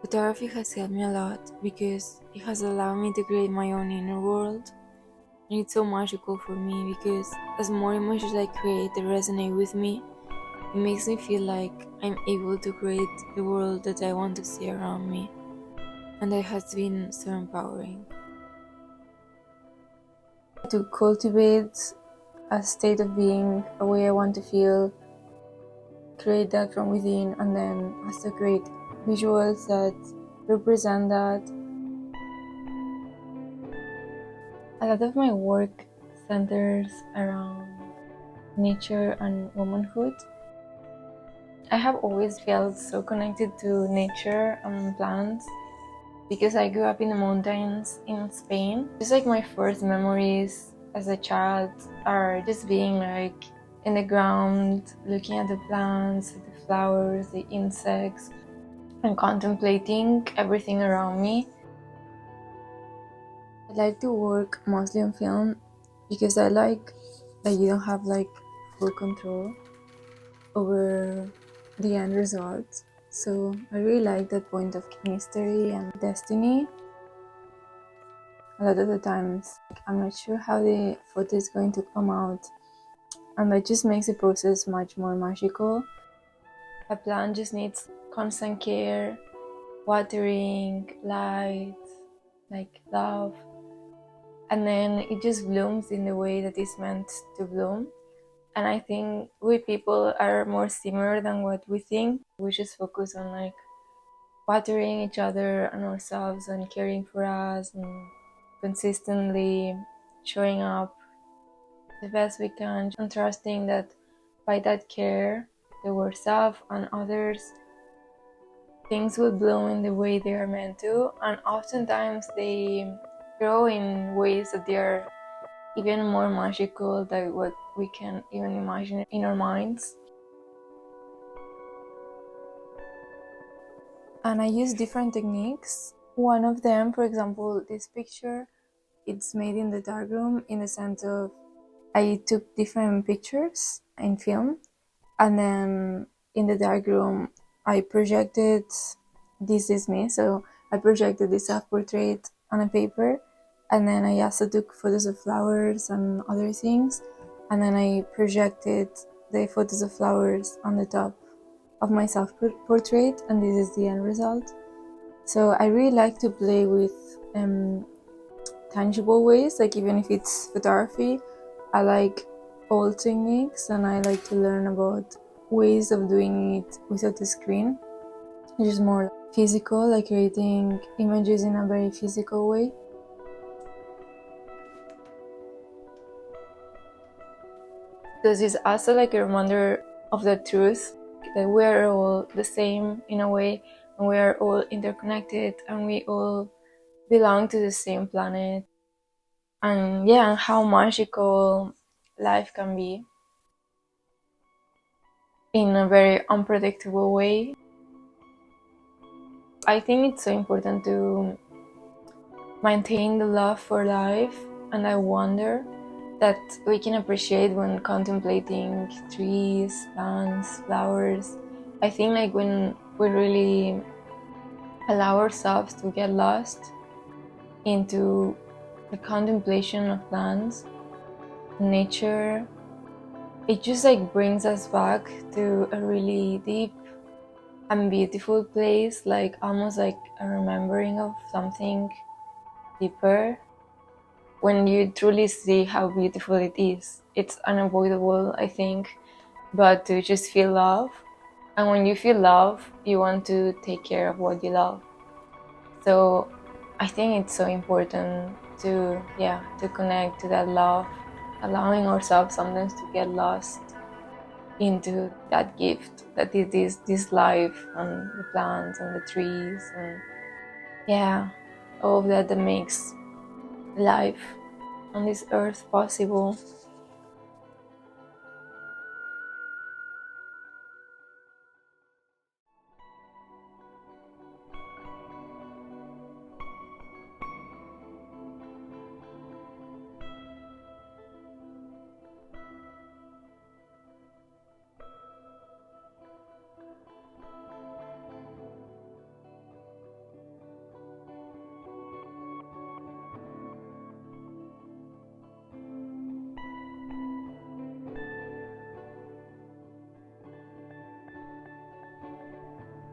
Photography has helped me a lot because it has allowed me to create my own inner world. And it's so magical for me because as more images I create that resonate with me, it makes me feel like I'm able to create the world that I want to see around me. And that has been so empowering. To cultivate a state of being, a way I want to feel, create that from within, and then also create visuals that represent that. A lot of my work centers around nature and womanhood. I have always felt so connected to nature and plants because I grew up in the mountains in Spain. Just like my first memories as a child are just being like in the ground, looking at the plants, the flowers, the insects, and contemplating everything around me. I like to work mostly on film because I like that you don't have like full control over the end result. So I really like that point of mystery and destiny. A lot of the times I'm not sure how the photo is going to come out, and that just makes the process much more magical. A plant just needs constant care, watering, light, like love, and then it just blooms in the way that it's meant to bloom. And I think we people are more similar than what we think. We just focus on like watering each other and ourselves and caring for us and consistently showing up the best we can and trusting that by that care to ourselves and others, things will bloom in the way they are meant to, and oftentimes they grow in ways that they are even more magical than what we can even imagine in our minds. And I use different techniques. One of them, for example, this picture, it's made in the darkroom in the sense of I took different pictures in film, and then in the darkroom I projected this is me. So I projected this self-portrait on a paper, and then I also took photos of flowers and other things, and then I projected the photos of flowers on the top of my self-portrait, and this is the end result. So I really like to play with tangible ways, like even if it's photography, I like old techniques and I like to learn about ways of doing it without a screen, which is more physical, like creating images in a very physical way. This is also like a reminder of the truth that we are all the same in a way, and we are all interconnected, and we all belong to the same planet. And yeah, how magical life can be in a very unpredictable way. I think it's so important to maintain the love for life, and I wonder that we can appreciate when contemplating trees, plants, flowers. I think like when we really allow ourselves to get lost into the contemplation of plants, nature, it just like brings us back to a really deep and beautiful place, like almost like a remembering of something deeper. When you truly see how beautiful it is, it's unavoidable, I think, but to just feel love. And when you feel love, you want to take care of what you love. So I think it's so important to connect to that love, allowing ourselves sometimes to get lost into that gift that it is this life and the plants and the trees and all of that that makes life on this earth possible.